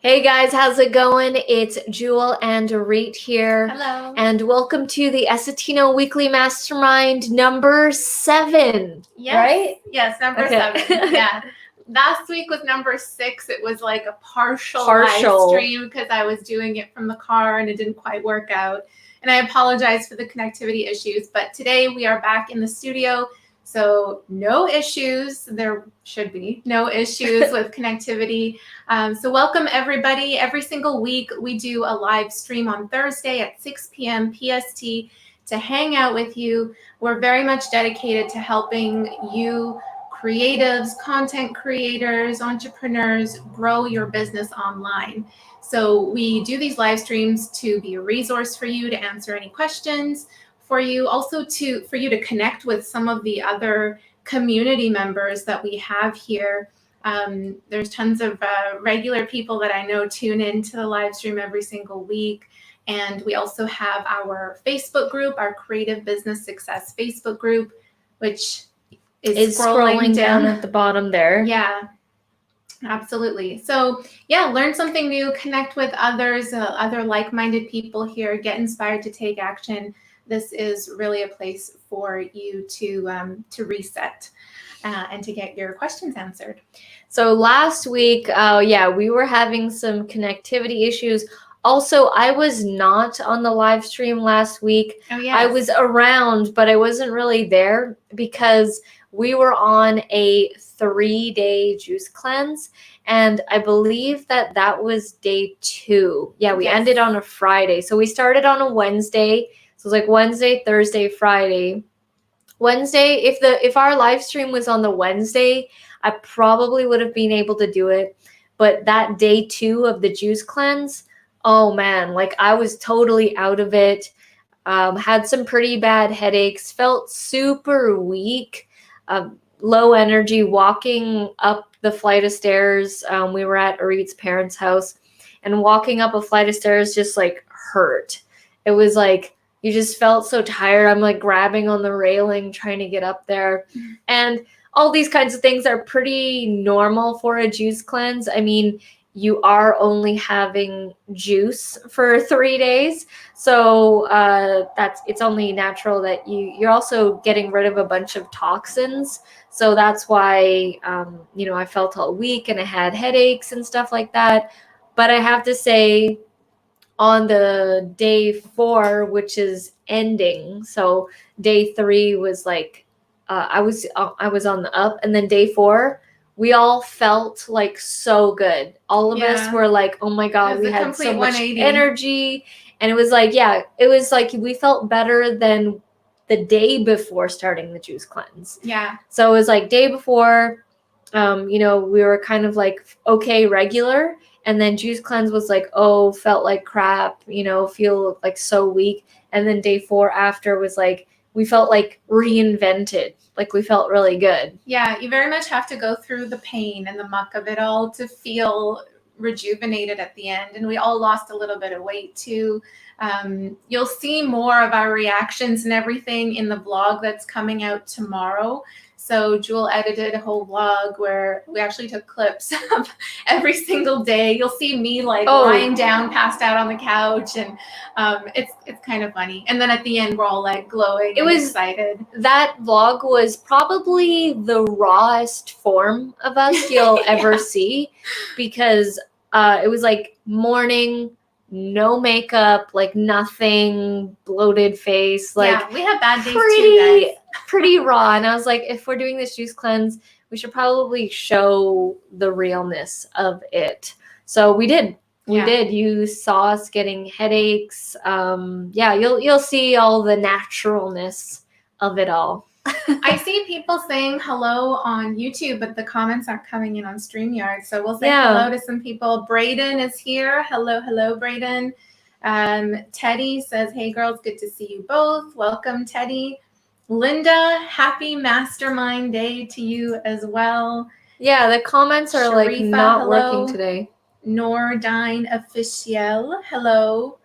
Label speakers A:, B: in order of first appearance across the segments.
A: Hey guys, how's it going? It's Jewel and Reet here.
B: Hello.
A: And welcome to the Essetino Weekly Mastermind number 7.
B: Yes.
A: Right?
B: Yes, number 7. Yeah. Last week was number 6. It was like a partial live stream because I was doing it from the car and it didn't quite work out. And I apologize for the connectivity issues. But today we are back in the studio. So no issues. There should be no issues with connectivity. So welcome everybody. Every single week we do a live stream on Thursday at 6 p.m. PST to hang out with you. We're very much dedicated to helping you creatives, content creators, entrepreneurs grow your business online. So we do these live streams to be a resource for you, to answer any questions for you, also for you to connect with some of the other community members that we have here. There's tons of regular people that I know tune into the live stream every single week. And we also have our Facebook group, our Creative Business Success Facebook group, which is scrolling
A: down at the bottom there.
B: Yeah, absolutely. So yeah, learn something new, connect with others, other like-minded people here, get inspired to take action. This is really a place for you to reset and to get your questions answered.
A: So last week, we were having some connectivity issues. Also, I was not on the live stream last week.
B: Oh, yes.
A: I was around, but I wasn't really there because we were on a 3-day juice cleanse, and I believe that was day 2. Yeah, we ended on a Friday. So we started on a Wednesday. So it was like Wednesday, Thursday, Friday. Wednesday, if our live stream was on the Wednesday, I probably would have been able to do it. But that day 2 of the juice cleanse, oh man, like I was totally out of it. Had some pretty bad headaches, felt super weak, low energy walking up the flight of stairs. We were at Arit's parents' house, and walking up a flight of stairs just like hurt. It was like, you just felt so tired. I'm like grabbing on the railing, trying to get up there. And all these kinds of things are pretty normal for a juice cleanse. I mean, you are only having juice for 3 days. So it's only natural that you're also getting rid of a bunch of toxins. So that's why, I felt all weak and I had headaches and stuff like that. But I have to say, on the day 4, which is ending, so day 3 was like I was on the up, and then day 4 we all felt like so good. All of us were like, oh my god, we had so much energy, and it was like we felt better than the day before starting the juice cleanse.
B: Yeah.
A: So it was like day before, we were kind of like okay, regular. And then juice cleanse was like, oh, felt like crap, feel like so weak. And then day 4 after was like, we felt like reinvented, like we felt really good.
B: Yeah, you very much have to go through the pain and the muck of it all to feel rejuvenated at the end. And we all lost a little bit of weight too. You'll see more of our reactions and everything in the vlog that's coming out tomorrow. So Jewel edited a whole vlog where we actually took clips of every single day. You'll see me lying down, passed out on the couch, and it's kind of funny. And then at the end, we're all like glowing and excited.
A: That vlog was probably the rawest form of us you'll ever see, because it was like morning, no makeup, like nothing, bloated face. Like
B: we have bad days too, guys.
A: Pretty raw. And I was like, if we're doing this juice cleanse, we should probably show the realness of it. So we did. We did. You saw us getting headaches. You'll see all the naturalness of it all.
B: I see people saying hello on YouTube, but the comments aren't coming in on StreamYard. So we'll say hello to some people. Braden is here. Hello, Braden. Teddy says, hey girls, good to see you both. Welcome, Teddy. Linda, happy mastermind day to you as well.
A: Yeah, the comments are Sharifa, like not working today.
B: Nordine Officiel, hello.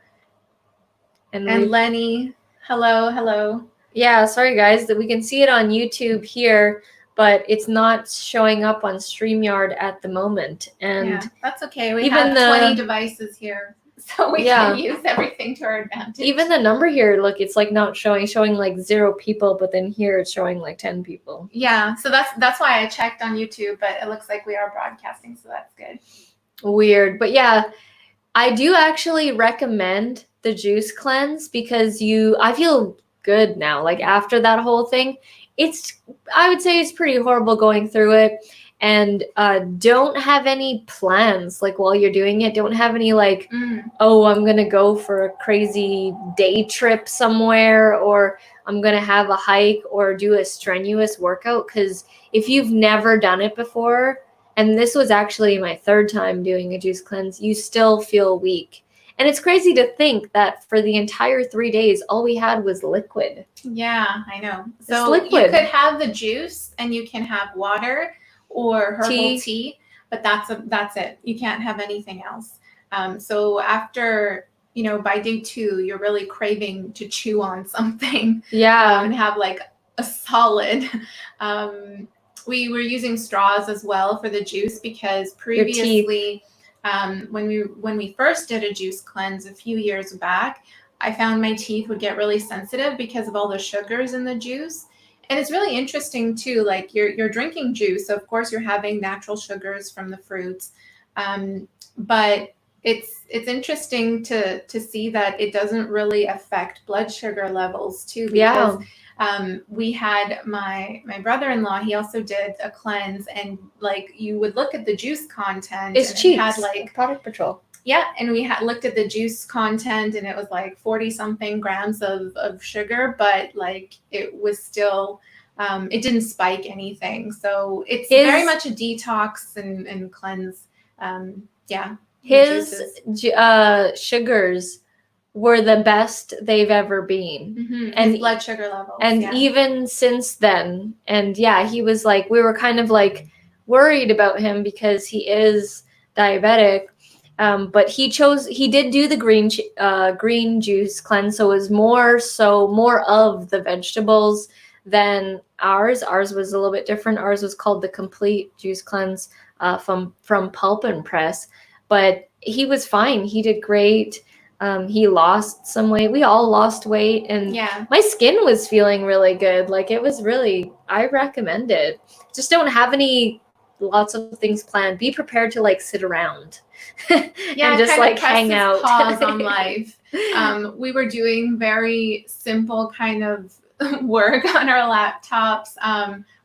B: And Lenny, hello.
A: Yeah, sorry guys, that we can see it on YouTube here, but it's not showing up on StreamYard at the moment. And
B: yeah, that's okay. We
A: even
B: have 20 devices here, so we can use everything to our advantage.
A: Even the number here, look, it's like not showing like 0 people, but then here it's showing like 10 people.
B: Yeah, so that's why I checked on YouTube, but it looks like we are broadcasting, so that's good. Weird.
A: But yeah, I do actually recommend the juice cleanse because I feel good now. Like after that whole thing, I would say it's pretty horrible going through it. And don't have any plans like while you're doing it. Don't have any like, oh, I'm going to go for a crazy day trip somewhere, or I'm going to have a hike or do a strenuous workout. Because if you've never done it before, and this was actually my 3rd time doing a juice cleanse, you still feel weak. And it's crazy to think that for the entire 3 days, all we had was liquid.
B: Yeah, I know. So you could have the juice and you can have water or herbal tea, but that's it. You can't have anything else. So after, by day 2, you're really craving to chew on something.
A: Yeah.
B: And have like a solid. We were using straws as well for the juice because previously, when we first did a juice cleanse a few years back, I found my teeth would get really sensitive because of all the sugars in the juice. And it's really interesting too, like you're drinking juice, so of course you're having natural sugars from the fruits, but it's interesting to see that it doesn't really affect blood sugar levels too. Because, we had my brother-in-law, he also did a cleanse, and like you would look at the juice content.
A: It's cheap. Had like
B: Product Patrol. Yeah, and we had looked at the juice content, and it was like 40-something grams of sugar, but like it was still, it didn't spike anything. So it's very much a detox and cleanse.
A: His sugars were the best they've ever been.
B: Mm-hmm. And his blood sugar levels.
A: And even since then, and he was like, we were kind of like worried about him because he is diabetic. But he did do the green juice cleanse. So it was more of the vegetables than ours. Ours was a little bit different. Ours was called the complete juice cleanse from Pulp and Press. But he was fine. He did great. He lost some weight. We all lost weight. And my skin was feeling really good. Like it was really, I recommend it. Just don't have lots of things planned. Be prepared to like sit around. And just like hang out.
B: Pause on life. We were doing very simple kind of work on our laptops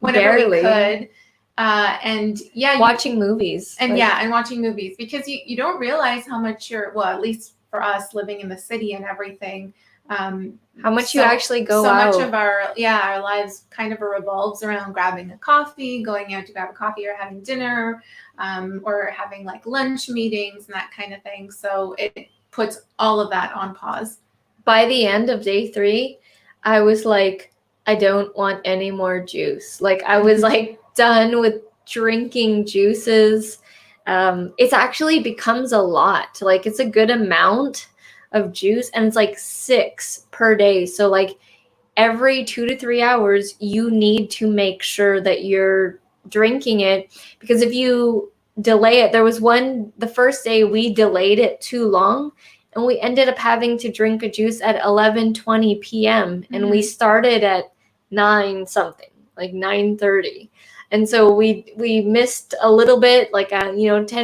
B: whenever we could.
A: Watching movies.
B: And and watching movies, because you don't realize how much at least for us living in the city and everything,
A: how much you actually go out.
B: So much of our lives kind of revolves around grabbing a coffee, going out to grab a coffee, or having dinner, or having like lunch meetings and that kind of thing. So it puts all of that on pause.
A: By the end of day 3, I was like, I don't want any more juice. Like I was like done with drinking juices. It's actually becomes a lot. Like it's a good amount of juice, and it's like 6 per day. So like every 2 to 3 hours, you need to make sure that you're drinking it, because if you delay it, there was the first day we delayed it too long, and we ended up having to drink a juice at 11:20 p.m. and we started at 9 something, like 9:30. And so we missed a little bit, like 10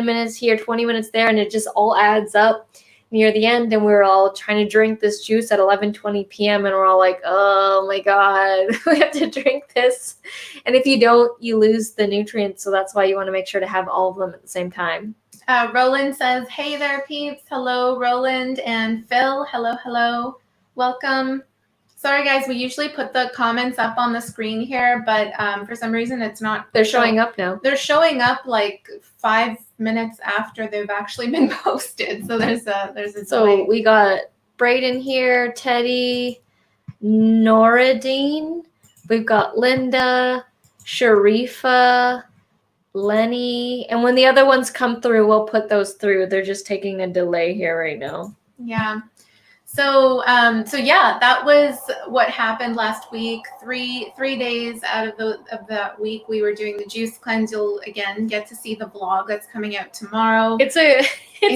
A: minutes here, 20 minutes there, and it just all adds up near the end. And we were all trying to drink this juice at 11:20 p.m. and we're all like, oh my God, we have to drink this. And if you don't, you lose the nutrients. So that's why you want to make sure to have all of them at the same time.
B: Roland says, hey there, peeps. Hello, Roland and Phil. Hello. Welcome. Sorry, guys. We usually put the comments up on the screen here, but for some reason it's not.
A: They're showing up now.
B: They're showing up like 5 minutes after they've actually been posted. So there's a delay.
A: So we got Brayden here, Teddy, Noradine. We've got Linda, Sharifa, Lenny, and when the other ones come through, we'll put those through. They're just taking a delay here right now.
B: Yeah. So yeah, that was what happened last week. Three days out of that week, we were doing the juice cleanse. You'll again get to see the vlog that's coming out tomorrow.
A: It's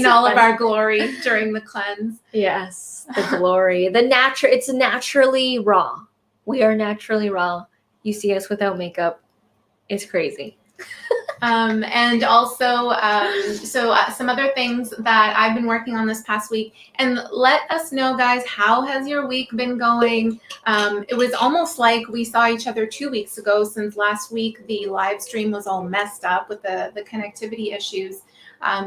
B: all of our glory during the cleanse.
A: Yes, the glory, it's naturally raw. We are naturally raw. You see us without makeup. It's crazy.
B: And also, some other things that I've been working on this past week. And let us know, guys, how has your week been going? It was almost like we saw each other 2 weeks ago, since last week the live stream was all messed up with the connectivity issues.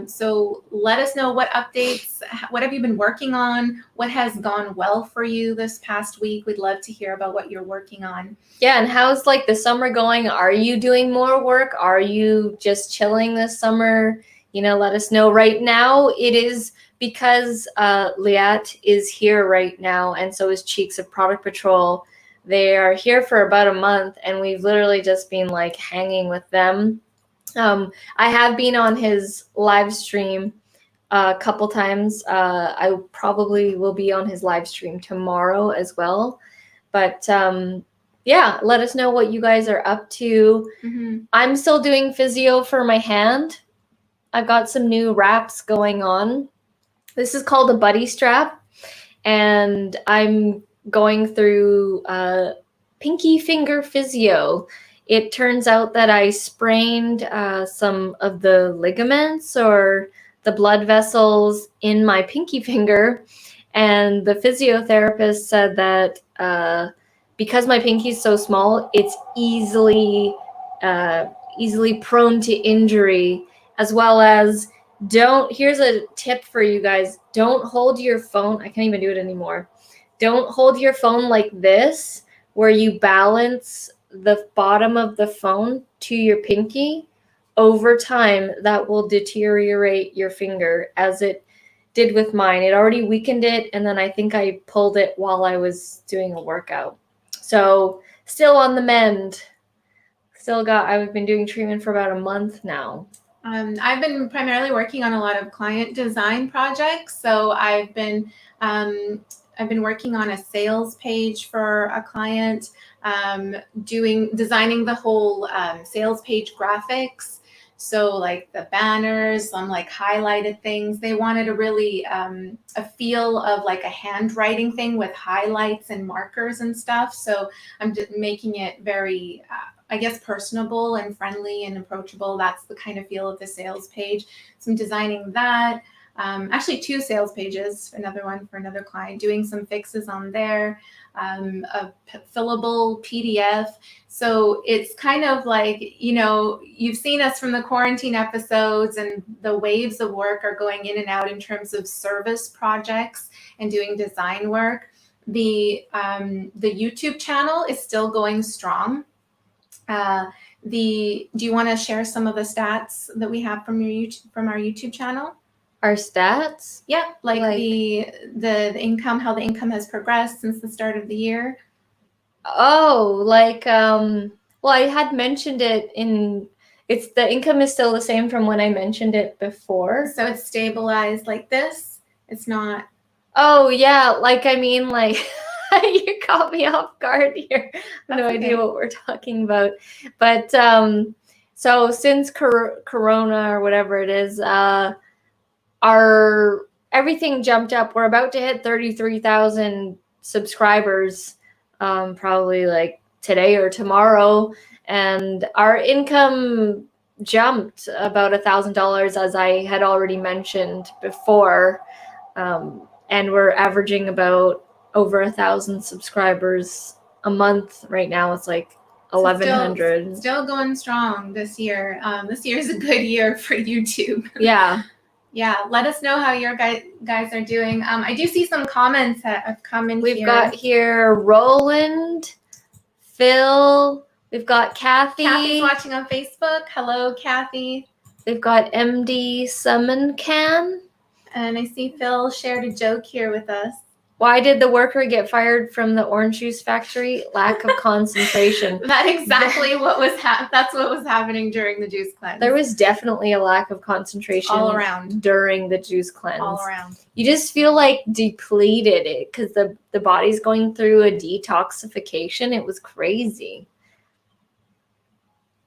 B: So let us know what updates, what have you been working on? What has gone well for you this past week? We'd love to hear about what you're working on.
A: Yeah, and how's like the summer going? Are you doing more work? Are you just chilling this summer? Let us know. Right now, it is because Liat is here right now, and so is Cheeks of Product Patrol. They are here for about a month, and we've literally just been like hanging with them. I have been on his live stream a couple times. I probably will be on his live stream tomorrow as well. But yeah, let us know what you guys are up to.
B: Mm-hmm.
A: I'm still doing physio for my hand. I've got some new wraps going on. This is called a buddy strap, and I'm going through pinky finger physio. It turns out that I sprained some of the ligaments or the blood vessels in my pinky finger, and the physiotherapist said that because my pinky is so small, it's easily prone to injury, as well as here's a tip for you guys. Don't hold your phone. I can't even do it anymore. Don't hold your phone like this, where you balance the bottom of the phone to your pinky. Over time, that will deteriorate your finger, as it did with mine. It already weakened it, and then I think I pulled it while I was doing a workout. So still on the mend. I've been doing treatment for about a month now.
B: I've been primarily working on a lot of client design projects. So I've been working on a sales page for a client, designing the whole sales page graphics. So like the banners, some like highlighted things. They wanted a really a feel of like a handwriting thing with highlights and markers and stuff. So I'm just making it very, I guess, personable and friendly and approachable. That's the kind of feel of the sales page. So I'm designing that. Actually 2 sales pages, another one for another client, doing some fixes on there, a fillable PDF. So it's kind of like, you've seen us from the quarantine episodes, and the waves of work are going in and out in terms of service projects and doing design work. The YouTube channel is still going strong. Do you want to share some of the stats that we have from our YouTube channel?
A: Our stats?
B: Yeah, like the income, how the income has progressed since the start of the year.
A: Oh, well, I had mentioned it the income is still the same from when I mentioned it before.
B: So it's stabilized like this? It's not.
A: Oh, yeah. You caught me off guard here. I have no idea what we're talking about. But so since Corona or whatever it is, our everything jumped up. We're about to hit 33,000 subscribers, probably like today or tomorrow, and our income jumped about $1,000, as I had already mentioned before, and we're averaging about over 1,000 subscribers a month right now. It's like 1,100.
B: Still going strong this year. This year is a good year for YouTube.
A: Yeah.
B: Yeah, let us know how your guys are doing. I do see some comments that have come in.
A: We've got here Roland, Phil. We've got Kathy.
B: Kathy's watching on Facebook. Hello, Kathy.
A: We've got MD Summon Can.
B: And I see Phil shared a joke here with us.
A: Why did the worker get fired from the orange juice factory? Lack of concentration.
B: That's what was happening during the juice cleanse.
A: There was definitely a lack of concentration
B: all around
A: during the juice cleanse.
B: All around.
A: You just feel like depleted it because the body's going through a detoxification. It was crazy.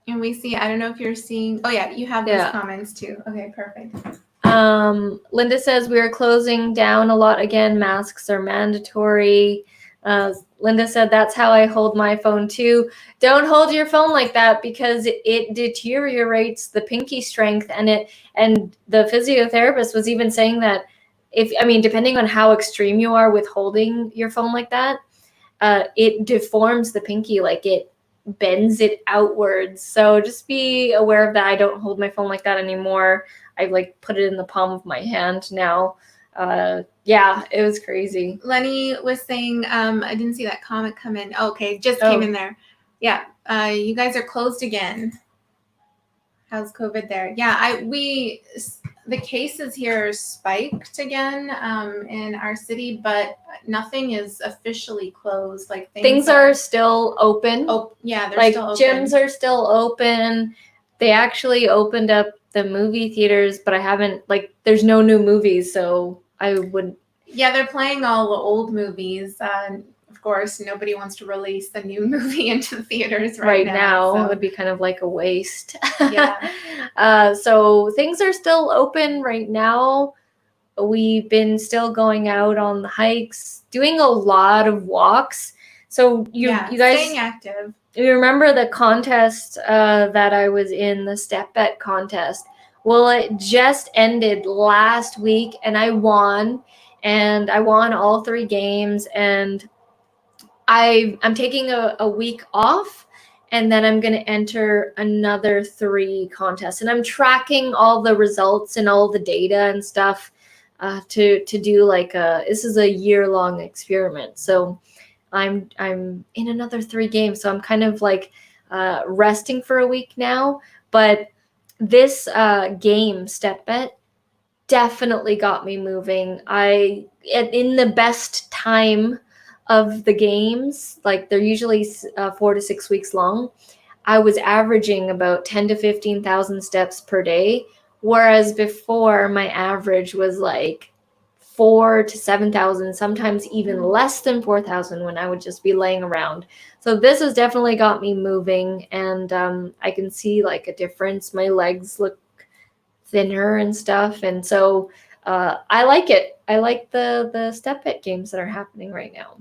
B: And we see, I don't know if you're seeing, oh yeah, you have these comments too. Okay, perfect.
A: Linda says we are closing down a lot again. Masks are mandatory. Linda said that's how I hold my phone too. Don't hold your phone like that because it deteriorates the pinky strength, and the physiotherapist was even saying that depending on how extreme you are with holding your phone like that, it deforms the pinky, like it bends it outwards. So just be aware of that. I don't hold my phone like that anymore. I put it in the palm of my hand now. It was crazy.
B: Lenny was saying, I didn't see that comment come in. Oh, okay, just came in there. Yeah, you guys are closed again. How's COVID there? Yeah, the cases here spiked again in our city, but nothing is officially closed. Like
A: things are still open.
B: Oh, yeah, they're still open.
A: Gyms are still open. They actually opened up the movie theaters, but I haven't there's no new movies, so I wouldn't.
B: Yeah, they're playing all the old movies. Of course, nobody wants to release the new movie into the theaters right now.
A: So. It would be kind of like a waste.
B: Yeah.
A: So things are still open right now. We've been still going out on the hikes, doing a lot of walks. So you guys
B: staying active.
A: You remember the contest that I was in, the step bet contest? Well, it just ended last week, and I won. And I won all 3 games, and I'm taking a week off, and then I'm going to enter another 3 contests. And I'm tracking all the results and all the data and stuff to do this is a year-long experiment. So I'm in another 3 games, so I'm kind of resting for a week now. But this game, Step Bet, definitely got me moving. In the best time of the games, they're usually 4 to 6 weeks long, I was averaging about 10 to 15,000 steps per day, whereas before my average was 4 to 7,000, sometimes even less than 4,000 when I would just be laying around. So this has definitely got me moving, and I can see a difference. My legs look thinner and stuff, and so I like it. I like the step bet games that are happening right now.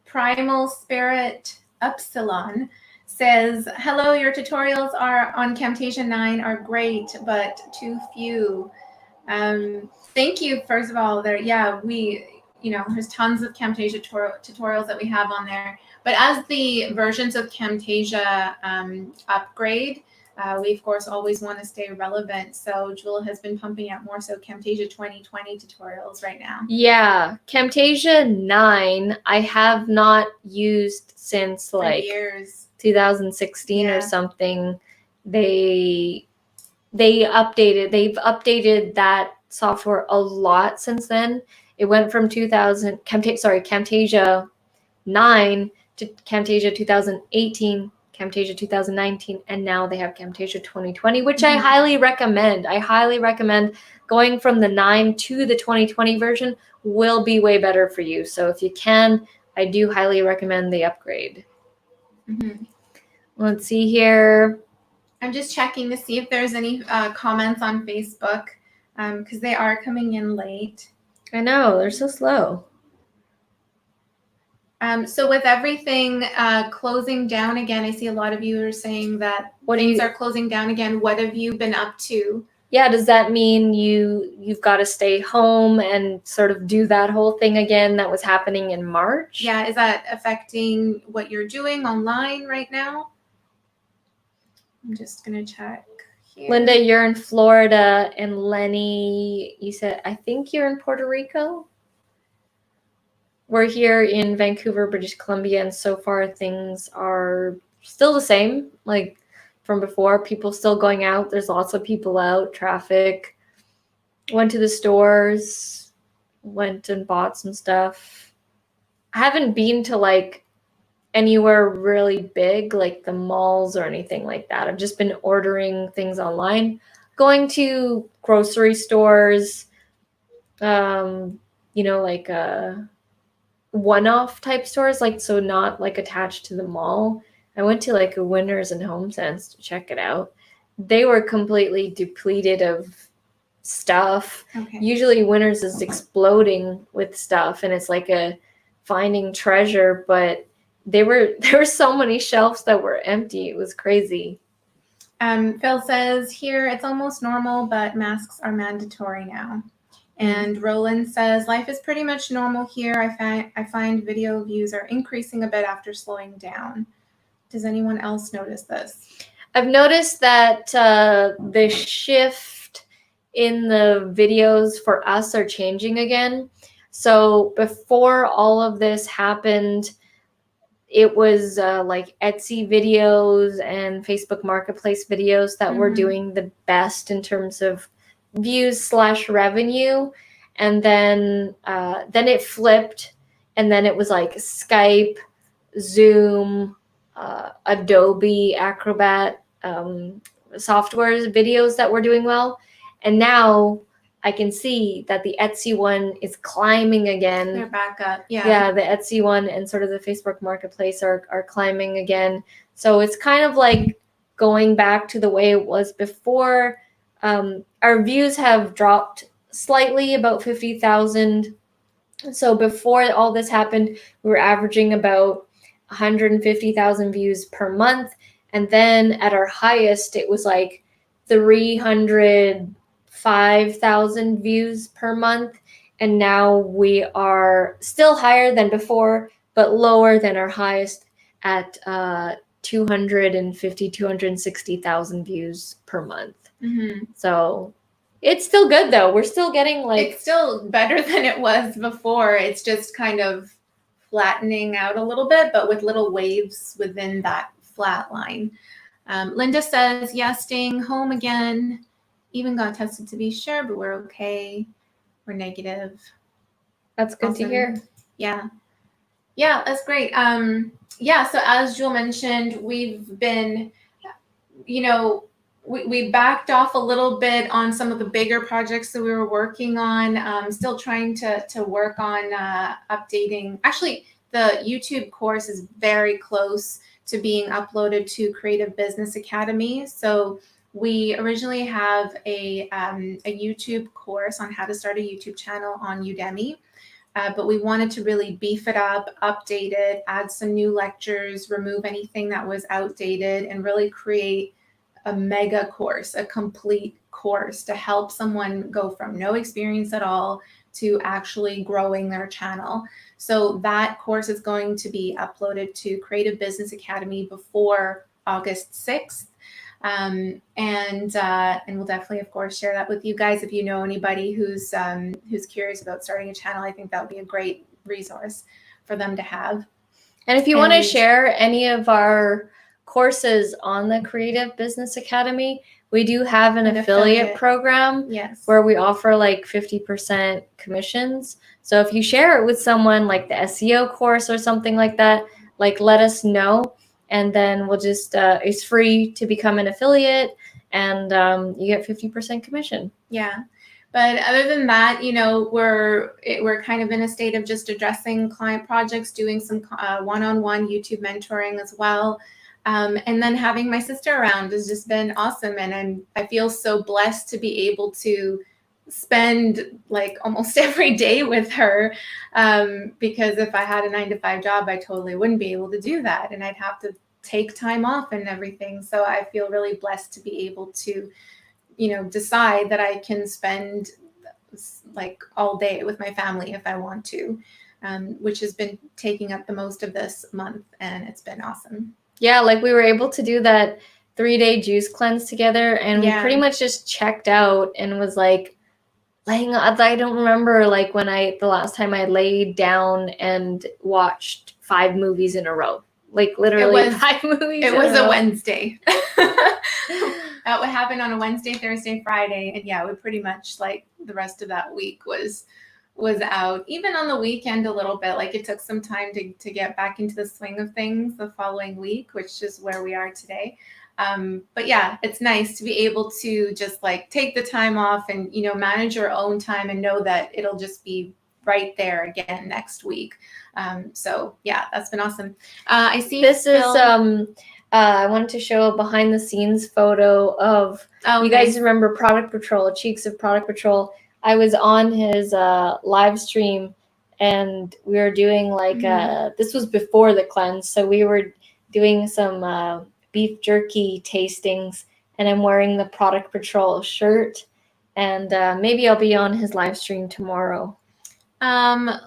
B: Primal Spirit Upsilon says, hello, your tutorials are on Camtasia 9 are great, but too few. Thank you, first of all. There's tons of Camtasia tutorials that we have on there. But as the versions of Camtasia upgrade, we, of course, always want to stay relevant. So Jewel has been pumping out more so Camtasia 2020 tutorials right now.
A: Yeah, Camtasia 9 I have not used since
B: years.
A: 2016 or something. They've updated that software a lot since then. It went from Camtasia 9 to Camtasia 2018, Camtasia 2019, and now they have Camtasia 2020, which I highly recommend. I highly recommend going from the 9 to the 2020 version will be way better for you. So if you can, I do highly recommend the upgrade. Let's see here.
B: I'm just checking to see if there's any comments on Facebook because they are coming in late.
A: I know, they're so slow.
B: So with everything closing down again, I see a lot of you are saying that things are closing down again. What have you been up to?
A: Yeah, does that mean you've got to stay home and sort of do that whole thing again that was happening in March?
B: Yeah, is that affecting what you're doing online right now? I'm just going to check here.
A: Linda, you're in Florida, and Lenny, you said, I think you're in Puerto Rico? We're here in Vancouver, British Columbia, and so far things are still the same, from before. People still going out. There's lots of people out, traffic. Went to the stores. went and bought some stuff. I haven't been to like anywhere really big, like the malls or anything like that. I've just been ordering things online, going to grocery stores, like one-off type stores, like so not like attached to the mall. I went to like a Winners and Home Sense to check it out. They were completely depleted of stuff.
B: Okay.
A: Usually Winners is exploding with stuff and it's like a finding treasure, but there were so many shelves that were empty. It was crazy.
B: Phil says here it's almost normal, but masks are mandatory now. And Roland says life is pretty much normal here. I find video views are increasing a bit after slowing down. Does anyone else notice this?
A: I've noticed that the shift in the videos for us are changing again. So before all of this happened, it was like Etsy videos and Facebook Marketplace videos that were doing the best in terms of views / revenue. And then it flipped, and then it was like Skype, Zoom, Adobe Acrobat software videos that were doing well. And now I can see that the Etsy one is climbing again.
B: They're back up. Yeah.
A: Yeah, the Etsy one and sort of the Facebook Marketplace are climbing again. So it's kind of like going back to the way it was before. Our views have dropped slightly, about 50,000. So before all this happened, we were averaging about 150,000 views per month. And then at our highest, it was like 305,000 views per month. And now we are still higher than before, but lower than our highest at 260,000 views per month. So it's still good though. We're still getting like...
B: It's still better than it was before. It's just kind of flattening out a little bit, but with little waves within that flat line. Linda says, yeah, staying home again. Even got tested to be sure, but we're okay. We're negative.
A: That's good to hear.
B: Yeah. Yeah, that's great. So as Jewel mentioned, we've been, we backed off a little bit on some of the bigger projects that we were working on. Still trying to work on updating. Actually, the YouTube course is very close to being uploaded to Creative Business Academy. So we originally have a YouTube course on how to start a YouTube channel on Udemy. But we wanted to really beef it up, update it, add some new lectures, remove anything that was outdated, and really create a mega course, a complete course to help someone go from no experience at all to actually growing their channel. So that course is going to be uploaded to Creative Business Academy before August 6th. And we'll definitely, of course, share that with you guys. If you know anybody who's curious about starting a channel, I think that would be a great resource for them to have.
A: And if you want to share any of our courses on the Creative Business Academy, we do have an affiliate program.
B: Yes.
A: Where we offer like 50% commissions. So if you share it with someone like the SEO course or something like that, like let us know. And then we'll just, it's free to become an affiliate, and you get 50% commission.
B: Yeah. But other than that, we're kind of in a state of just addressing client projects, doing some one-on-one YouTube mentoring as well. And then having my sister around has just been awesome. And I feel so blessed to be able to spend like almost every day with her, because if I had a 9-to-5 job, I totally wouldn't be able to do that, and I'd have to take time off and everything. So I feel really blessed to be able to, decide that I can spend like all day with my family if I want to, which has been taking up the most of this month, and it's been awesome.
A: Yeah, like we were able to do that 3-day juice cleanse together, and we pretty much just checked out and was like, I don't remember like the last time I laid down and watched 5 movies in a row. Like literally 5 movies.
B: It was a Wednesday. That would happen on a Wednesday, Thursday, Friday. And yeah, we pretty much like the rest of that week was was out. Even on the weekend a little bit, like it took some time to get back into the swing of things the following week, which is where we are today. But yeah, it's nice to be able to just like take the time off and, you know, manage your own time and know that it'll just be right there again next week. So yeah, that's been awesome. I see
A: this
B: Phil.
A: is I wanted to show a behind the scenes photo of you guys remember Product Patrol, Cheeks of Product Patrol. I was on his live stream and we were doing like this was before the cleanse, so we were doing some beef jerky tastings, and I'm wearing the Product Patrol shirt, and maybe I'll be on his live stream tomorrow.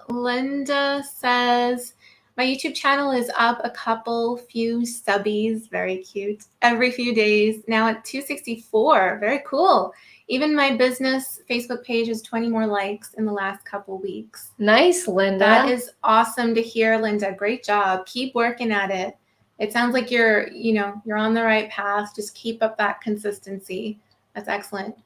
B: Linda says, my YouTube channel is up a few subbies, very cute, every few days, now at 264, very cool. Even my business Facebook page has 20 more likes in the last couple weeks.
A: Nice, Linda.
B: That is awesome to hear, Linda. Great job. Keep working at it. It sounds like you're on the right path. Just keep up that consistency. That's excellent.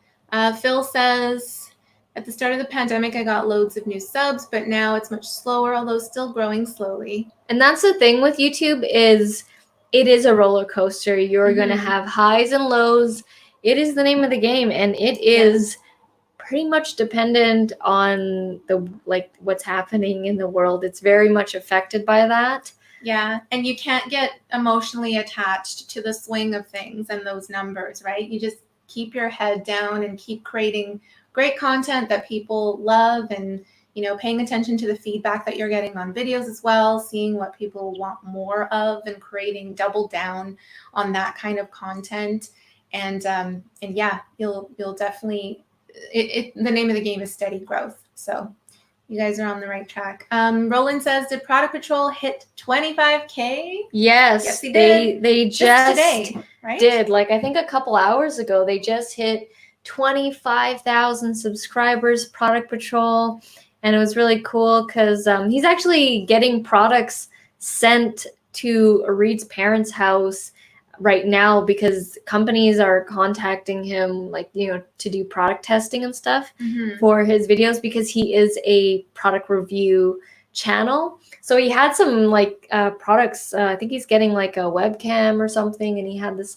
B: Phil says, at the start of the pandemic, I got loads of new subs, but now it's much slower, although still growing slowly.
A: And that's the thing with YouTube is it is a roller coaster. You're going to have highs and lows. It is the name of the game, and it is pretty much dependent on what's happening in the world. It's very much affected by that.
B: Yeah, and you can't get emotionally attached to the swing of things and those numbers, right? You just keep your head down and keep creating great content that people love, and paying attention to the feedback that you're getting on videos as well, seeing what people want more of and creating double down on that kind of content. And yeah, you'll definitely, the name of the game is steady growth. So you guys are on the right track. Roland says, did Product Patrol hit 25K?
A: Yes,
B: he did.
A: They just
B: today, right?
A: Did. Like, I think a couple hours ago, they just hit 25,000 subscribers, Product Patrol. And it was really cool because he's actually getting products sent to Reed's parents' house right now because companies are contacting him, to do product testing and stuff for his videos, because he is a product review channel. So he had some products. I think he's getting like a webcam or something, and he had this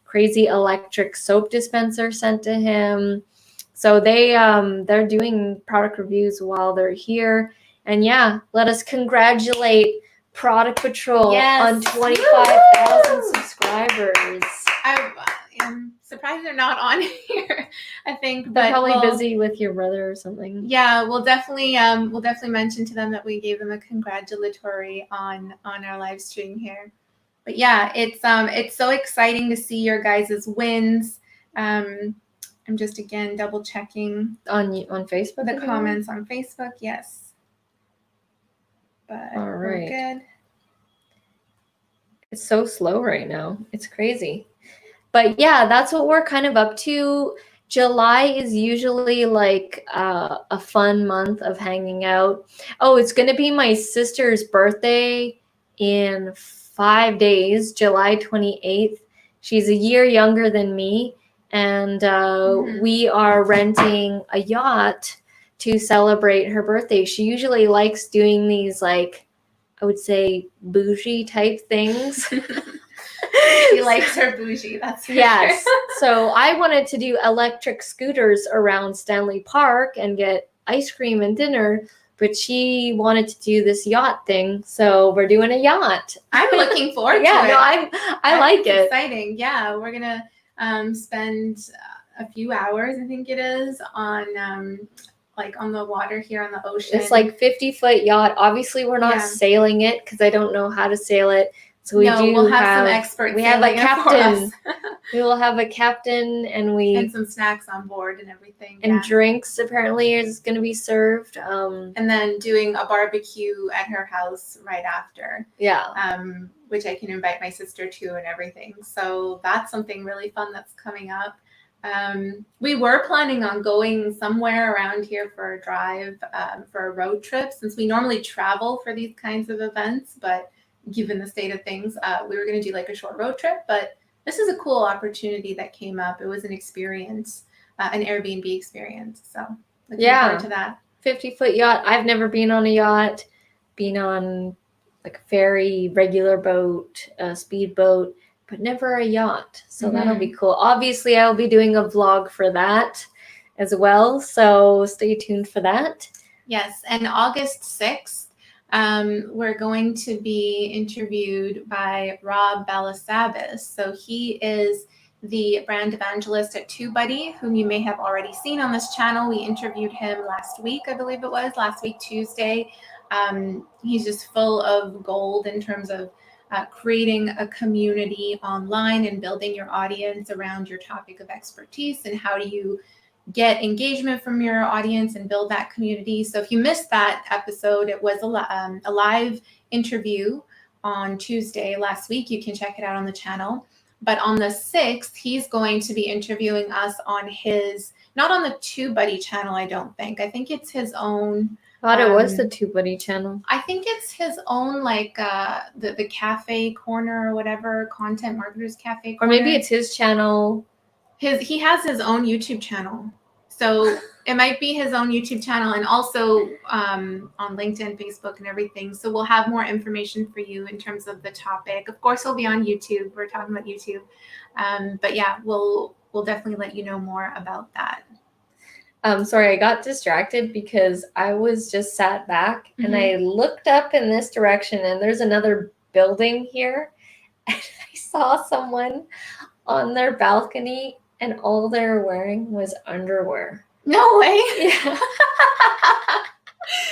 A: crazy electric soap dispenser sent to him. So they're doing product reviews while they're here. And yeah, let us congratulate Product Patrol on 25,000 subscribers.
B: I'm surprised they're not on here. I think
A: they're probably busy with your brother or something.
B: Yeah, we'll definitely mention to them that we gave them a congratulatory on our live stream here. But yeah, it's so exciting to see your guys' wins. I'm just again double checking
A: on Facebook.
B: The comments on Facebook, yes. But
A: all right,
B: we're good.
A: It's so slow right now. It's crazy. But yeah, that's what we're kind of up to. July is usually a fun month of hanging out. Oh, it's going to be my sister's birthday in 5 days, July 28th. She's a year younger than me, and we are renting a yacht to celebrate her birthday. She usually likes doing these, I would say, bougie type things.
B: She likes her bougie, that's for
A: yes.
B: sure.
A: So I wanted to do electric scooters around Stanley Park and get ice cream and dinner, but she wanted to do this yacht thing. So we're doing a yacht.
B: I'm looking forward to it.
A: No, I like it.
B: Exciting. Yeah, we're gonna spend a few hours, I think it is, on on the water here on the ocean.
A: It's 50-foot yacht. Obviously, we're not sailing it because I don't know how to sail it. So we'll have some experts. We have a captain. We will have a captain, and
B: some snacks on board and everything.
A: And drinks apparently is going to be served.
B: And then doing a barbecue at her house right after.
A: Yeah.
B: Which I can invite my sister to and everything. So that's something really fun that's coming up. We were planning on going somewhere around here for a drive, for a road trip, since we normally travel for these kinds of events, but given the state of things, we were going to do a short road trip, but this is a cool opportunity that came up. It was an experience, an Airbnb experience. So looking forward to that.
A: 50-foot yacht. I've never been on a yacht. Been on like a ferry, regular boat, a speedboat, but never a yacht. So that'll be cool. Obviously, I'll be doing a vlog for that as well. So stay tuned for that.
B: Yes, and August 6th, we're going to be interviewed by Rob Balasabas. So he is the brand evangelist at TubeBuddy, whom you may have already seen on this channel. We interviewed him last week, I believe it was, last week, Tuesday. He's just full of gold in terms of creating a community online and building your audience around your topic of expertise, and how do you get engagement from your audience and build that community. So if you missed that episode, it was a live interview on Tuesday last week. You can check it out on the channel. But on the 6th, he's going to be interviewing us on his, not on the TubeBuddy channel, I don't think. I think it's his own.
A: I thought it was the TubeBuddy channel.
B: I think it's his own, like the cafe corner or whatever, content marketers cafe corner.
A: Or maybe it's his channel.
B: He has his own YouTube channel. So it might be his own YouTube channel, and also on LinkedIn, Facebook, and everything. So we'll have more information for you in terms of the topic. Of course, it'll be on YouTube. We're talking about YouTube. But yeah, we'll definitely let you know more about that.
A: Sorry, I got distracted because I was just sat back and I looked up in this direction, and there's another building here. And I saw someone on their balcony, and all they were wearing was underwear.
B: No way.
A: Yeah.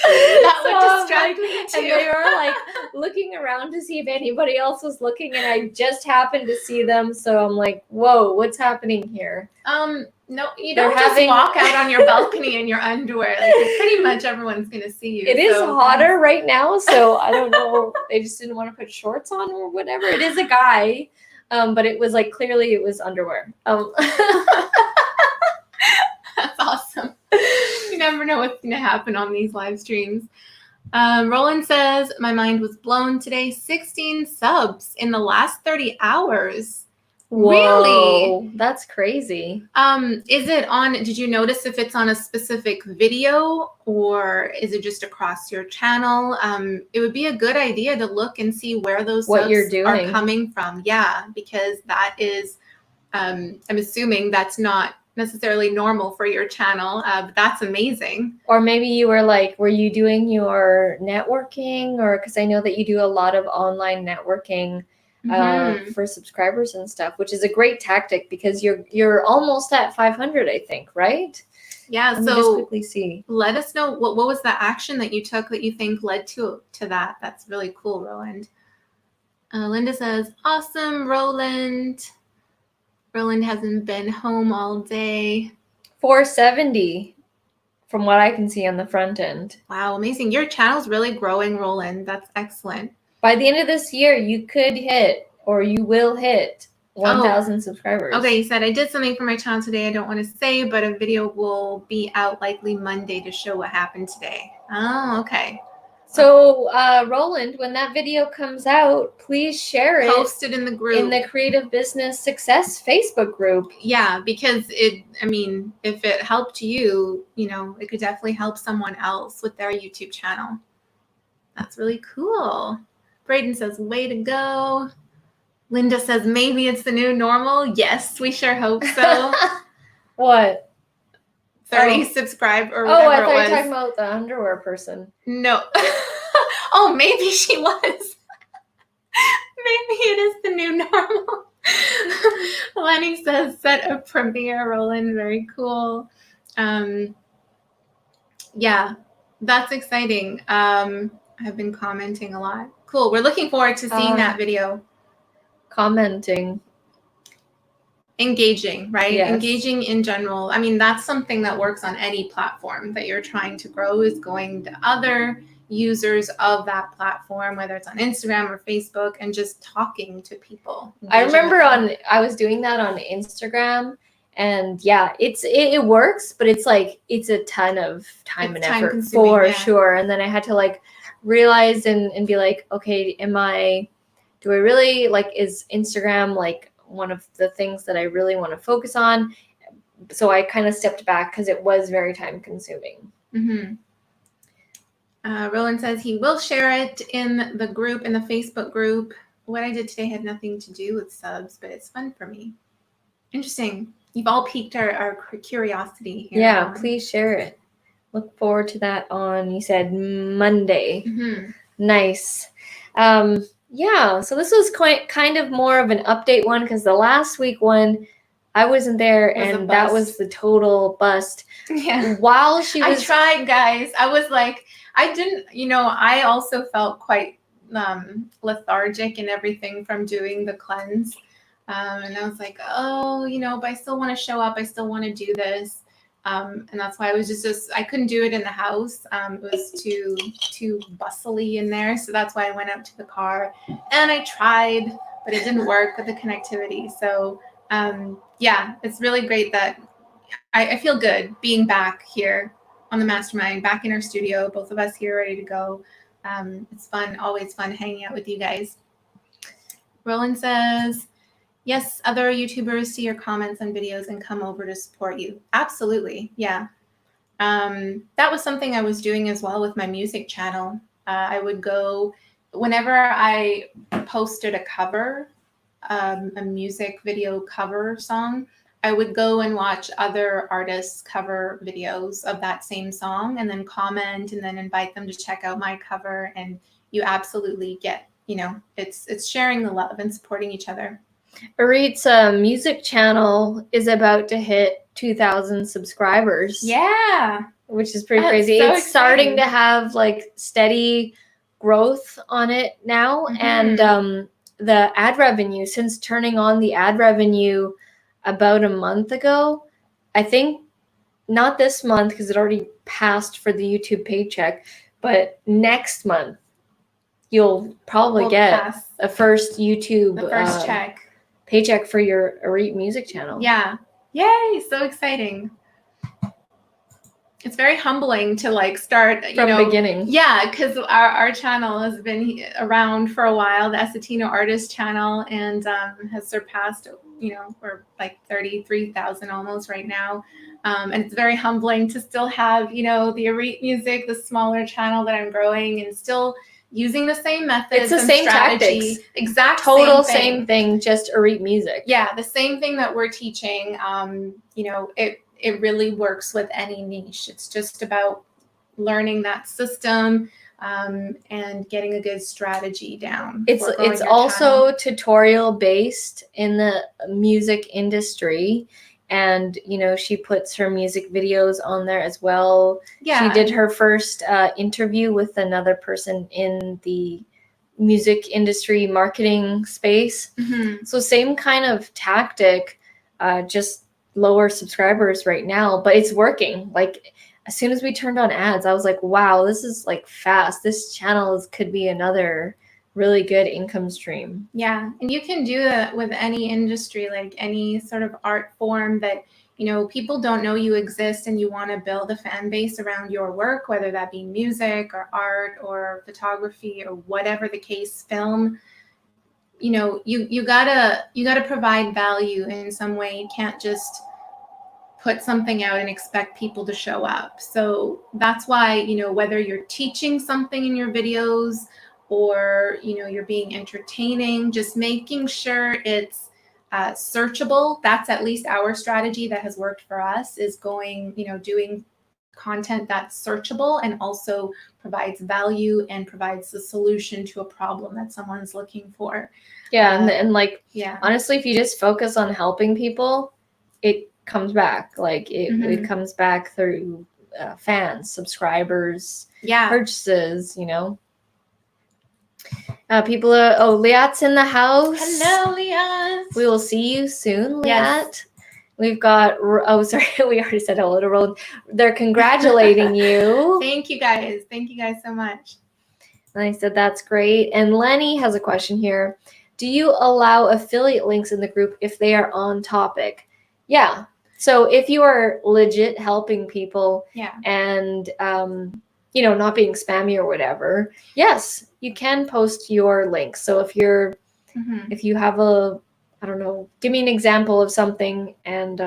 B: That would distract me too.
A: And they were like looking around to see if anybody else was looking, and I just happened to see them. So I'm like, whoa, what's happening here?
B: No, you don't just walk out on your balcony in your underwear. Like, pretty much everyone's going to see you.
A: It is hotter right now, so I don't know. They just didn't want to put shorts on or whatever. It is a guy. But it was like, clearly it was underwear.
B: That's awesome. You never know what's going to happen on these live streams. Roland says, my mind was blown today. 16 subs in the last 30 hours.
A: Whoa,
B: really?
A: That's crazy.
B: Is it on, did you notice if it's on a specific video, or is it just across your channel? It would be a good idea to look and see where those subs are coming from. Yeah, because that is, I'm assuming that's not necessarily normal for your channel, but that's amazing.
A: Or maybe you were like, were you doing your networking? Or because I know that you do a lot of online networking for subscribers and stuff, which is a great tactic because you're almost at 500, I think, right?
B: Yeah.
A: Let me
B: so
A: just quickly see.
B: Let us know what was the action that you took that you think led to that. That's really cool, Roland. Linda says, awesome, Roland. Roland hasn't been home all day.
A: 470 from what I can see on the front end.
B: Wow, amazing. Your channel's really growing, Roland. That's excellent.
A: By the end of this year, you could hit, or you will hit, 1,000 subscribers.
B: Okay, he said, I did something for my channel today I don't want to say, but a video will be out likely Monday to show what happened today. Oh, okay.
A: So, Roland, when that video comes out, please share it.
B: Post it in the group.
A: In the Creative Business Success Facebook group.
B: Yeah, because if it helped you, it could definitely help someone else with their YouTube channel. That's really cool. Braden says, way to go. Linda says, maybe it's the new normal. Yes, we sure hope so.
A: What?
B: 30 subscribe or whatever
A: I thought
B: it was.
A: you were talking about the underwear person.
B: No. Oh, maybe she was. Maybe it is the new normal. Lenny says, set a premiere, Roland. Very cool. Yeah, that's exciting. I've been commenting a lot. Cool. We're looking forward to seeing that video.
A: Commenting.
B: Engaging, right?
A: Yes.
B: Engaging in general. That's something that works on any platform that you're trying to grow, is going to other users of that platform, whether it's on Instagram or Facebook, and just talking to people.
A: I remember I was doing that on Instagram, and yeah, it works, but it's a ton of time and effort for sure. And then I had to realize and be like, okay, do I really is Instagram one of the things that I really want to focus on? So I kind of stepped back because it was very time consuming.
B: Mm-hmm. Roland says he will share it in the group, in the Facebook group. What I did today had nothing to do with subs, but it's fun for me. Interesting. You've all piqued our curiosity here.
A: Yeah, please share it. Look forward to that on, you said, Monday.
B: Mm-hmm.
A: Nice. Yeah, so this was kind of more of an update one because the last week one, I wasn't there, and that was the total bust.
B: Yeah.
A: While she was...
B: I tried, guys. I was like, I didn't, I also felt quite lethargic and everything from doing the cleanse. And I was like, oh, but I still want to show up. I still want to do this. And that's why I was just I couldn't do it in the house. It was too bustly in there. So that's why I went out to the car and I tried, but it didn't work with the connectivity. So yeah, it's really great that I feel good being back here on the Mastermind, back in our studio, both of us here ready to go. It's fun, always fun hanging out with you guys. Roland says, yes, other YouTubers see your comments and videos and come over to support you. Absolutely, yeah. That was something I was doing as well with my music channel. I would go, whenever I posted a cover, a music video cover song, I would go and watch other artists' cover videos of that same song and then comment and then invite them to check out my cover. And you absolutely get, it's sharing the love and supporting each other.
A: Arit's music channel is about to hit 2,000 subscribers.
B: Yeah.
A: Which is pretty crazy.
B: So
A: it's starting to have like steady growth on it now.
B: Mm-hmm.
A: And the ad revenue, since turning on the ad revenue about a month ago, I think not this month because it already passed for the YouTube paycheck, but next month you'll probably get a first YouTube paycheck for your Arit music channel.
B: Yeah. Yay, so exciting. It's very humbling to start
A: from the beginning.
B: Yeah, because our channel has been around for a while, the Essetino Artist channel, and has surpassed, we're like 33,000 almost right now. And it's very humbling to still have, the Arit music, the smaller channel that I'm growing, and still using the same methods.
A: It's the same
B: strategy.
A: Tactics.
B: Exact
A: same thing, just Arit music.
B: Yeah, the same thing that we're teaching. It really works with any niche. It's just about learning that system and getting a good strategy down.
A: It's also tutorial based in the music industry. And, she puts her music videos on there as well. Yeah. She did her first interview with another person in the music industry marketing space. Mm-hmm. So same kind of tactic, just lower subscribers right now, but it's working. Like as soon as we turned on ads, I was like, wow, this is like fast. This channel could be another really good income stream.
B: Yeah. And you can do that with any industry, like any sort of art form that, people don't know you exist and you want to build a fan base around your work, whether that be music or art or photography or whatever the case, film. You gotta provide value in some way. You can't just put something out and expect people to show up. So that's why, whether you're teaching something in your videos or, you're being entertaining, just making sure it's searchable. That's at least our strategy that has worked for us, is going, doing content that's searchable and also provides value and provides the solution to a problem that someone's looking for.
A: Yeah. And honestly, if you just focus on helping people, it comes back. Like it comes back through fans, subscribers, purchases, people are, Liat's in the house.
B: Hello, Liat.
A: We will see you soon, Liat. Yes. We've got, we already said hello to Roland. They're congratulating you.
B: Thank you guys. Thank you guys so much.
A: And I said, that's great. And Lenny has a question here. Do you allow affiliate links in the group if they are on topic? Yeah. So if you are legit helping people and, not being spammy or whatever, yes, you can post your links. So if you're, if you have I don't know, give me an example of something and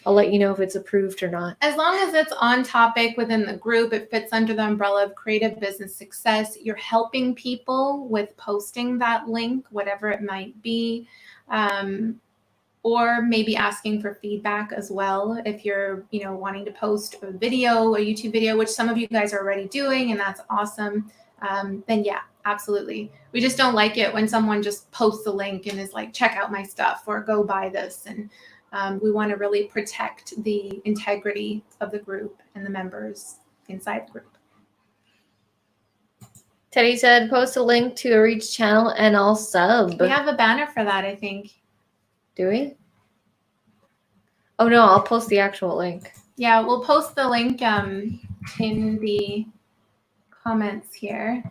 A: I'll let you know if it's approved or not.
B: As long as it's on topic within the group, it fits under the umbrella of creative business success. You're helping people with posting that link, whatever it might be, or maybe asking for feedback as well. If you're, wanting to post a video, a YouTube video, which some of you guys are already doing, and that's awesome. Then yeah, absolutely. We just don't like it when someone just posts a link and is like, check out my stuff or go buy this. And we want to really protect the integrity of the group and the members inside the group.
A: Teddy said, post a link to a Reach channel and I'll sub.
B: We have a banner for that, I think.
A: Do we? Oh no, I'll post the actual link.
B: Yeah, we'll post the link in the comments here.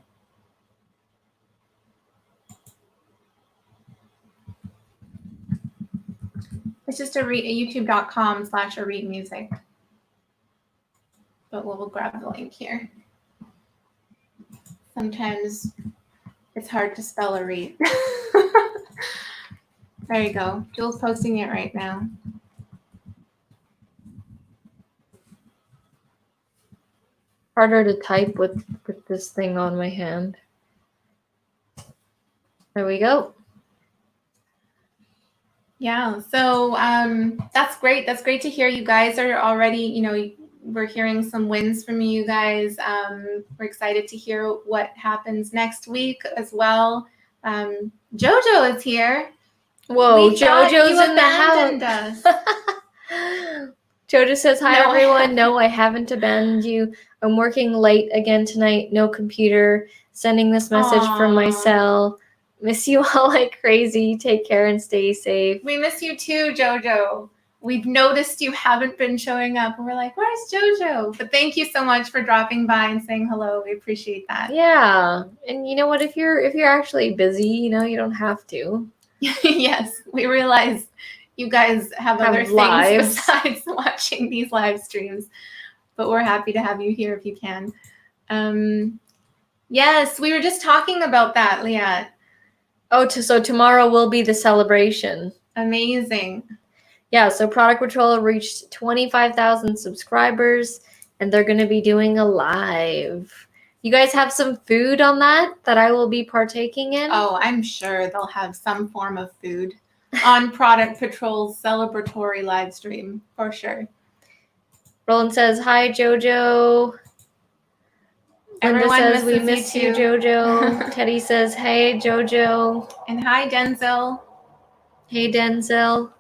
B: It's just youtube.com/areatmusic. But we'll grab the link here. Sometimes it's hard to spell Areat. There you go. Jules posting it right now.
A: Harder to type with this thing on my hand. There we go.
B: Yeah, so that's great. That's great to hear. You guys are already, we're hearing some wins from you guys. We're excited to hear what happens next week as well. Jojo is here.
A: Whoa, Jojo's in the
B: house.
A: Jojo says, hi, everyone. No, I haven't abandoned you. I'm working late again tonight. No computer. Sending this message from my cell. Miss you all like crazy. Take care and stay safe.
B: We miss you too, Jojo. We've noticed you haven't been showing up. And we're like, where's Jojo? But thank you so much for dropping by and saying hello. We appreciate that.
A: Yeah. And you know what? If you're actually busy, you don't have to.
B: Yes, we realize you guys have other things besides watching these live streams, but we're happy to have you here if you can. Yes, we were just talking about that, Liat.
A: Oh, so tomorrow will be the celebration.
B: Amazing.
A: Yeah, so Product Patrol reached 25,000 subscribers, and they're going to be doing a live. You guys have some food on that I will be partaking in?
B: Oh, I'm sure they'll have some form of food on Product Patrol's celebratory live stream, for sure.
A: Roland says, hi, Jojo. Linda says, we miss you, Jojo. Teddy says, hey, Jojo.
B: And hi, Denzel.
A: Hey, Denzel.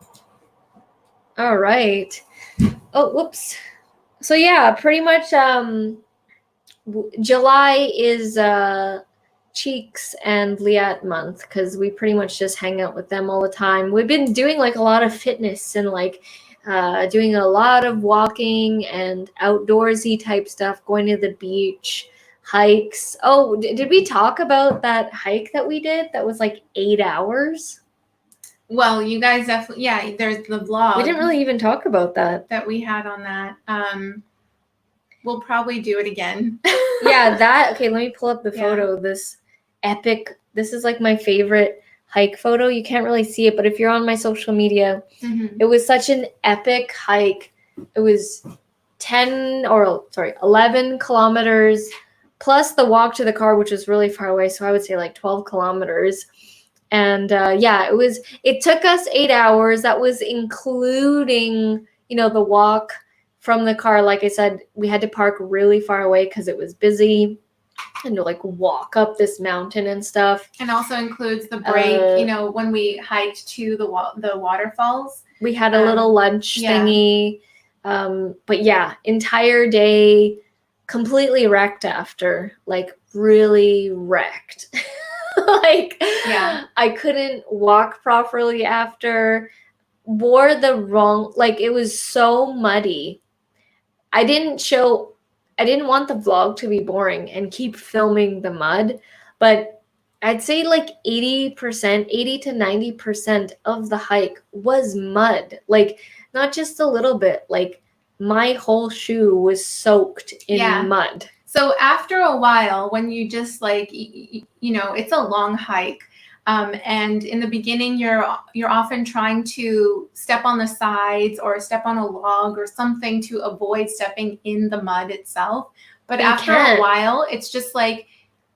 A: All right. Oh, whoops. So, yeah, pretty much July is Cheeks and Liat month because we pretty much just hang out with them all the time. We've been doing like a lot of fitness and like doing a lot of walking and outdoorsy type stuff, going to the beach, hikes. Oh, did we talk about that hike that we did that was like 8 hours?
B: Well, you guys definitely, yeah, there's the vlog.
A: We didn't really even talk about that.
B: That we had on that. We'll probably do it again.
A: Yeah, okay, let me pull up the photo. This epic, this is like my favorite hike photo. You can't really see it, but if you're on my social media, it was such an epic hike. It was 11 kilometers plus the walk to the car, which was really far away. So I would say like 12 kilometers. And it took us 8 hours. That was including, the walk from the car. Like I said, we had to park really far away because it was busy and to like walk up this mountain and stuff.
B: And also includes the break, when we hiked to the waterfalls.
A: We had a little lunch thingy. But yeah, entire day completely wrecked after, like really wrecked. I couldn't walk properly after, wore the wrong, it was so muddy. I didn't want the vlog to be boring and keep filming the mud, but I'd say like 80 to 90% of the hike was mud. Like not just a little bit, like my whole shoe was soaked in mud.
B: So after a while, when you just it's a long hike, And in the beginning, you're often trying to step on the sides or step on a log or something to avoid stepping in the mud itself. But after a while, it's just like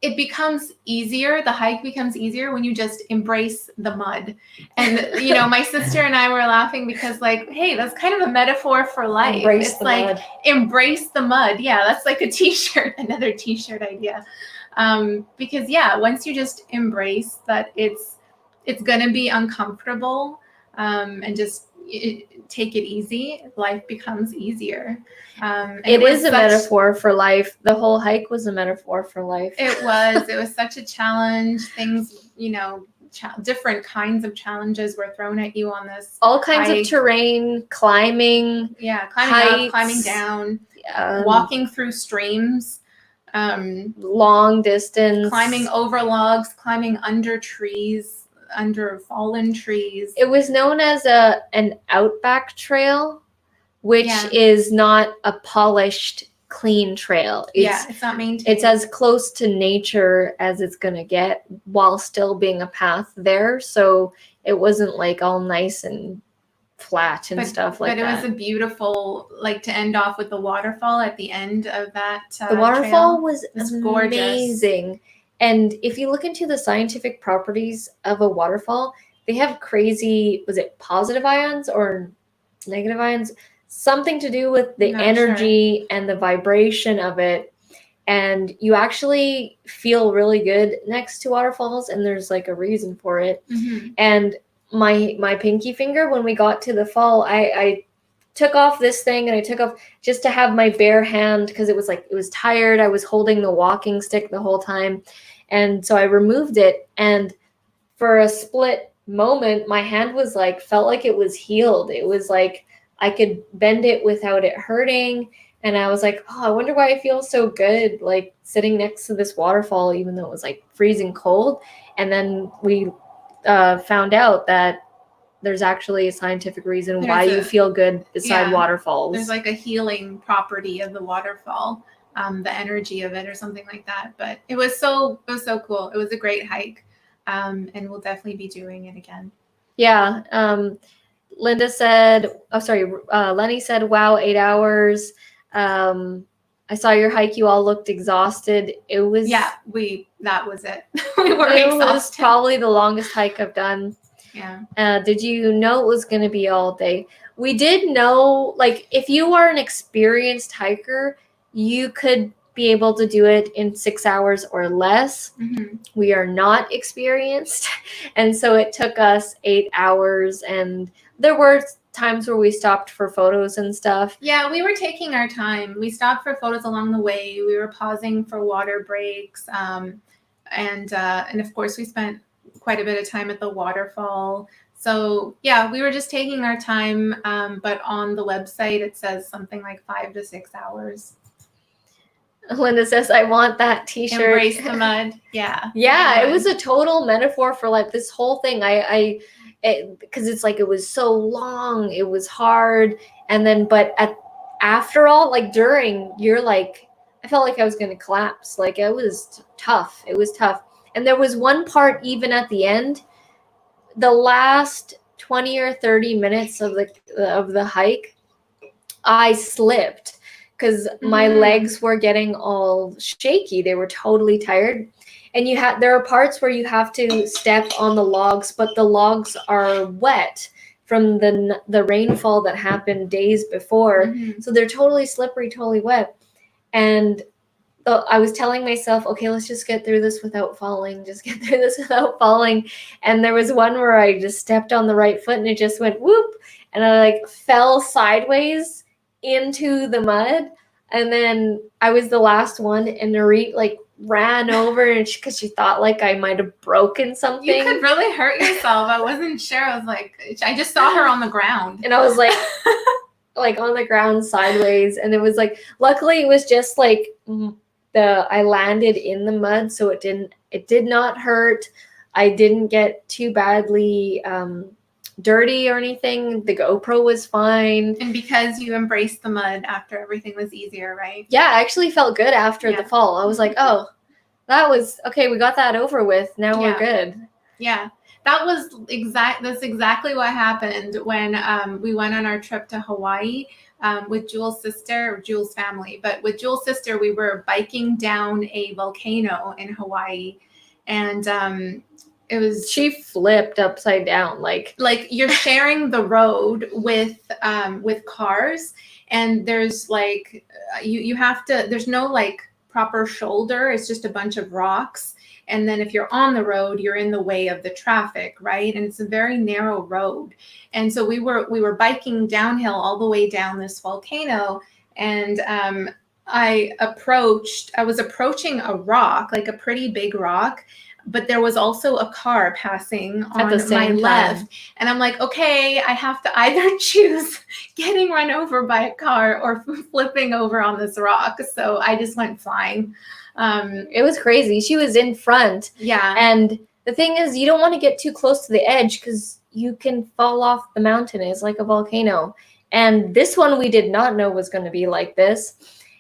B: it becomes easier. The hike becomes easier when you just embrace the mud. And, you know, my sister and I were laughing because, like, hey, that's kind of a metaphor for life.
A: Embrace the mud.
B: Embrace the mud. Yeah, that's like a t-shirt, another t-shirt idea. Because, yeah, once you just embrace that it's going to be uncomfortable and just take it easy, life becomes easier.
A: It is a metaphor for life. The whole hike was a metaphor for life.
B: It was such a challenge. Things, you know, different kinds of challenges were thrown at you on this.
A: All kinds of terrain, climbing.
B: Yeah, climbing up, climbing down, walking through streams.
A: Long distance.
B: Climbing over logs, climbing under trees, under fallen trees.
A: It was known as an outback trail, which is not a polished, clean trail.
B: It's not maintained.
A: It's as close to nature as it's going to get while still being a path there. So it wasn't like all nice and flat and stuff like that.
B: But it was a beautiful, like, to end off with the waterfall at the end of that
A: the waterfall was
B: amazing.
A: Gorgeous. And if you look into the scientific properties of a waterfall, they have crazy, was it positive ions or negative ions? Something to do with the energy and the vibration of it. And you actually feel really good next to waterfalls, and there's like a reason for it.
B: Mm-hmm.
A: And my pinky finger, when we got to the fall, I took off this thing, and I took off just to have my bare hand, because it was tired. I was holding the walking stick the whole time. And so I removed it, and for a split moment, my hand was like, felt like it was healed. It was like I could bend it without it hurting. And I was like, oh, I wonder why I feel so good, like sitting next to this waterfall, even though it was like freezing cold. And then we found out that there's actually a scientific reason why you feel good beside waterfalls.
B: There's like a healing property of the waterfall, the energy of it or something like that. But it was so cool. It was a great hike. And we'll definitely be doing it again.
A: Yeah. Lenny said, wow, 8 hours. I saw your hike. You all looked exhausted. It was,
B: that was it. We were exhausted. It was
A: probably the longest hike I've done.
B: Yeah.
A: Did you know it was going to be all day? We did know, like, if you are an experienced hiker, you could be able to do it in 6 hours or less.
B: Mm-hmm.
A: We are not experienced. And so it took us 8 hours, and there were times where we stopped for photos and stuff.
B: Yeah, we were taking our time. We stopped for photos along the way. We were pausing for water breaks. And of course, we spent quite a bit of time at the waterfall. So yeah, we were just taking our time. But on the website, it says something like 5 to 6 hours.
A: Linda says, I want that t-shirt.
B: Embrace the mud. Yeah.
A: Yeah, it was a total metaphor for like this whole thing. Because it's like, it was so long, it was hard. And then, but after all, like during, you're like, I felt like I was going to collapse. Like it was tough. It was tough. And there was one part, even at the end, the last 20 or 30 minutes of the hike, I slipped because my legs were getting all shaky. They were totally tired. And there are parts where you have to step on the logs, but the logs are wet from the rainfall that happened days before.
B: Mm-hmm.
A: So they're totally slippery, totally wet. And I was telling myself, okay, let's just get through this without falling. Just get through this without falling. And there was one where I just stepped on the right foot and it just went whoop. And I like fell sideways into the mud. And then I was the last one, and Narit like ran over, and because she thought like I might have broken something.
B: You could really hurt yourself. I wasn't sure. I was like, I just saw her on the ground.
A: And I was like, like on the ground sideways. And it was like, luckily it was just like I landed in the mud, so it did not hurt. I didn't get too badly dirty or anything. The GoPro was fine.
B: And because you embraced the mud after everything was easier, right?
A: Yeah, I actually felt good after the fall. I was like, oh, that was okay. We got that over with. Now we're good.
B: Yeah. That's exactly what happened when we went on our trip to Hawaii with Jules' family. But with Jules' sister, we were biking down a volcano in Hawaii, and
A: she flipped upside down, like
B: you're sharing the road with cars, and there's like you have to. There's no like proper shoulder. It's just a bunch of rocks. And then if you're on the road, you're in the way of the traffic, right? And it's a very narrow road. And so we were biking downhill all the way down this volcano. And I was approaching a rock, like a pretty big rock, but there was also a car passing on my left. And I'm like, okay, I have to either choose getting run over by a car or flipping over on this rock. So I just went flying.
A: It was crazy. She was in front.
B: Yeah.
A: And the thing is, you don't want to get too close to the edge because you can fall off the mountain. It's like a volcano. And this one we did not know was going to be like this.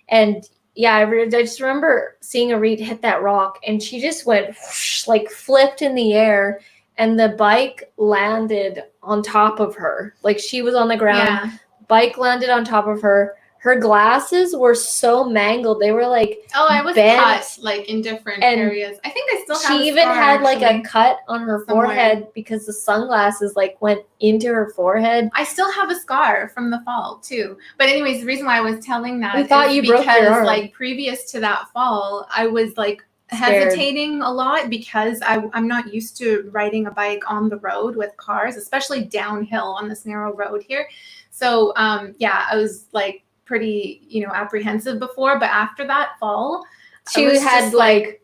A: And yeah, I just remember seeing a Reed hit that rock, and she just went whoosh, like flipped in the air, and the bike landed on top of her. Like she was on the ground.
B: Yeah.
A: Bike landed on top of her. Her glasses were so mangled. They were like
B: I was
A: bent,
B: cut like in different areas. I think I still have
A: she even had like a cut on her forehead because the sunglasses like went into her forehead.
B: I still have a scar from the fall too. But anyways, the reason why I was telling that
A: is because
B: like previous to that fall, I was like hesitating a lot because I'm not used to riding a bike on the road with cars, especially downhill on this narrow road here. So I was like pretty apprehensive before, but after that fall
A: she had like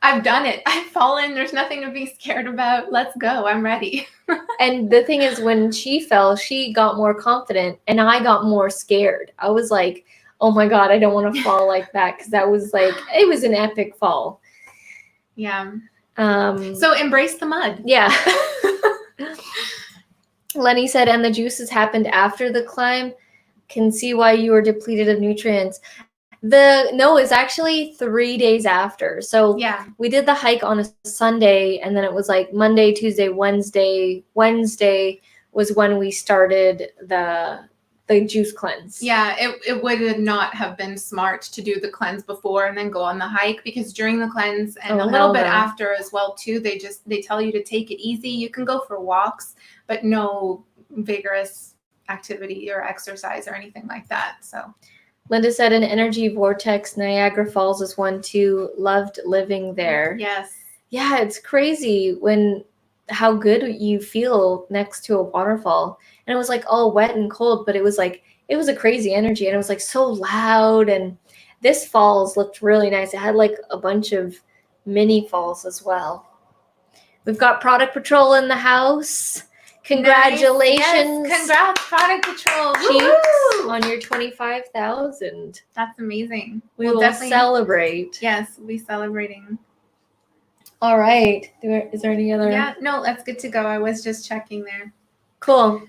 B: I've done it. I've fallen. There's nothing to be scared about. Let's go. I'm ready.
A: And the thing is, when she fell, she got more confident and I got more scared. I was like, oh my God, I don't want to fall like that, because that was like, it was an epic fall.
B: Yeah. So embrace the mud.
A: Yeah. Lenny said, and the juices happened after the climb. Can see why you were depleted of nutrients. It's actually 3 days after. So
B: yeah,
A: we did the hike on a Sunday, and then it was like Monday, Tuesday, Wednesday. Wednesday was when we started the juice cleanse.
B: Yeah, it would not have been smart to do the cleanse before and then go on the hike, because during the cleanse and a little bit after as well too, they tell you to take it easy. You can go for walks, but no vigorous activity or exercise or anything like that. So
A: Linda said, an energy vortex, Niagara Falls is one too. Loved living there.
B: Yes.
A: Yeah, it's crazy how good you feel next to a waterfall. And it was like all wet and cold, but it was a crazy energy, and it was like so loud. And this falls looked really nice. It had like a bunch of mini falls as well. We've got Product Patrol in the house. Congratulations.
B: Nice. Yes. Congrats, Product Patrol.
A: Cheeks on your 25,000.
B: That's amazing.
A: We'll definitely celebrate.
B: Yes, we'll be celebrating.
A: All right. Is there any other?
B: Yeah, no, that's good to go. I was just checking there.
A: Cool.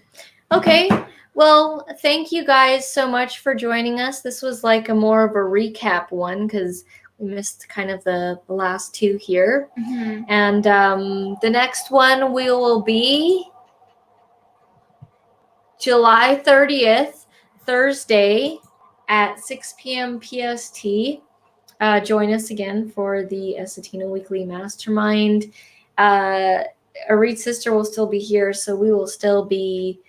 A: Okay. Well, thank you guys so much for joining us. This was like a more of a recap one, because we missed kind of the last two here.
B: Mm-hmm.
A: And the next one will be July 30th, Thursday at 6 p.m. PST. Join us again for the Essetino Weekly Mastermind. Arit's sister will still be here, so we will still be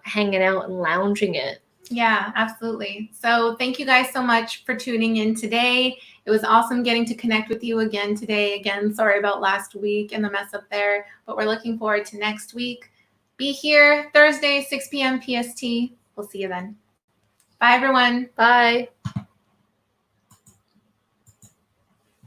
A: hanging out and lounging it.
B: Yeah, absolutely. So thank you guys so much for tuning in today. It was awesome getting to connect with you again today. Again, sorry about last week and the mess up there, but we're looking forward to next week. Be here Thursday, 6 p.m. PST. We'll see you then. Bye, everyone.
A: Bye.